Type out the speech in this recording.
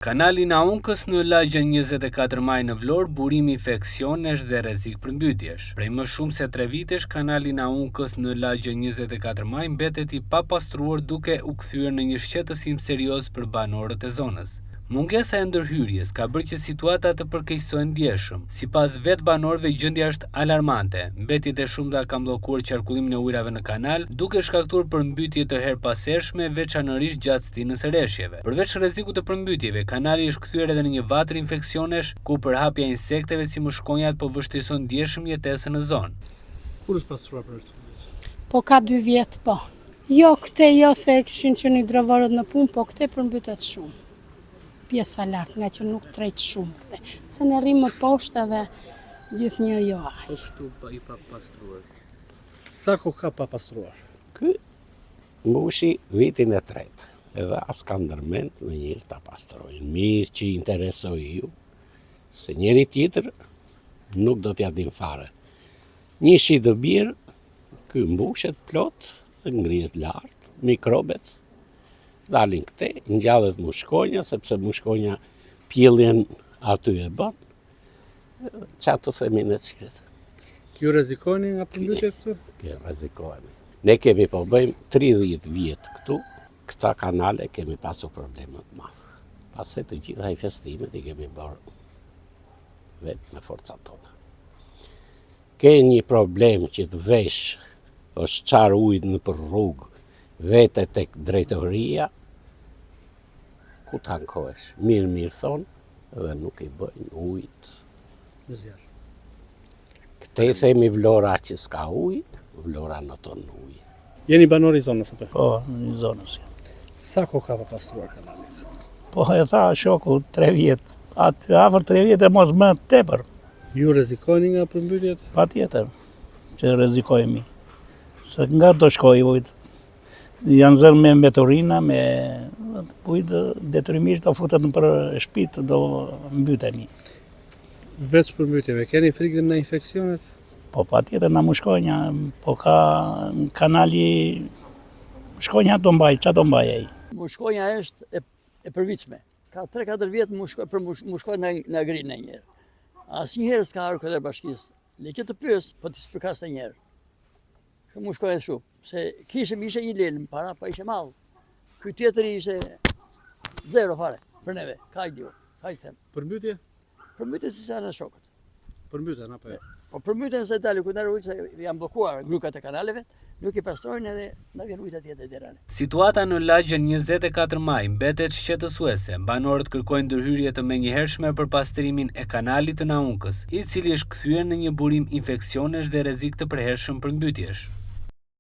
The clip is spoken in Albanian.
Kanali Naunkës në lagjen 24 maj në Vlorë, burim infeksionesh dhe rrezik përmbytjesh. Prej më shumë se 3 vitesh, kanali Naunkës në lagjen 24 maj mbetet I papastruar duke u kthyer në një shqetësim serioz për banorët e zonës. Mungesa e ndërhyrjes ka bërë që situata të përkeqësojë ndjeshëm. Sipas vetë banorëve, gjendja është alarmante. Mbetjet e shumta kanë bllokuar qarkullimin e ujrave në kanal, duke shkaktuar përmbytje të herpasershme, veçanërisht gjatë stinës së rreshjeve. Përveç rrezikut të përmbytjeve, kanali është kthyer edhe në një vatër infeksionesh, ku përhapja e insekteve si mëshkonjat po vështirëson ndjeshëm jetesën në zonë. Kur është pastruar për këtë? Po ka 2 vjet po. Jo këte jo se kishin qenë hidrovarët në punë, po këte përmbytet shumë. Pjesa lartë, nga që nuk tret shumë këte. Se në rrimë më poshtë edhe gjithë një jo aq. Po kështu I papastruar. Sa kohë ka papastruar? Ky mbushi vitin e 3 edhe as ka ndërmend në njërë ta pastrojnë. Mirë që interesoj ju, se njëri tjetër nuk do t'ja din fare. Një shi dë birë, ky mbushet plot, ngrihet lartë, mikrobet, dalin këte, ngjallet mushkonja, sepse mushkonja pjelljen aty e bën, qatë të themin e qëtë. Ju rrezikoni nga përmbytjet këtu? Ke rrezikohemi. Ne kemi po bëjmë 30 vjet këtu, këta kanale kemi pasur problemet të madhe. Pastaj të gjitha infestimet I kemi bërë vetë me forcat tona. Ke një problem që të vesh është qarë ujtë në për rrugë, vete tek drejtoria, ku të ankohesh, mirë thonë, dhe nuk I bëjnë ujtë. Në zjarr. Këte themi Vlora që s'ka ujtë, Vlora në tonë ujë. Jeni banor I zonës atë? Po, në zonës. Sa kohë ka papastruar kanalit? Po e tha shoku 3 vjet. Atë afër 3 vjet e mos më tepër. Ju rrezikoni nga përmbytjet? Patjetër që rrezikohemi. Se nga do shkojë ujtë. Janë zënë me mbeturina, me ujtë detyrimisht do futet në për shtëpi, do mbyteni. Veç përmbytjeve, keni frikë në infeksionet? Po patjetër na mushkonja, po ka kanali mushkonja do mbaj, çfarë do mbaj ai? Mushkonja është e përvitshme. Ka 3-4 vjet mushkonja na grinë një herë. Asnjëherë s'ka ardhur këtë bashkisë. Le të pyes, po ti s'përkas një herë. Që mushkonja shumë, se ishe një lelë më para, pa ishe malë. Ky tjetëri ishe 0 fare për neve, ka I dio, ka I them. Përmbytje? Përmbytje si sa në shokët. Përmbytjen apo jo? Po përmbytjen se dali ku nërë ujtë se janë blokuar grukat e kanaleve, nuk I pastrojnë edhe na vjen ujtë atje të derane. Situata në lagjen 24 maj mbetet shqetësuese. Banorët kërkojnë ndërhyrje të menjëhershme për pastrimin e kanalit të Naunkës, I cili është kthyer në një burim infeksionesh dhe rrezik të përhershëm përmbytjesh.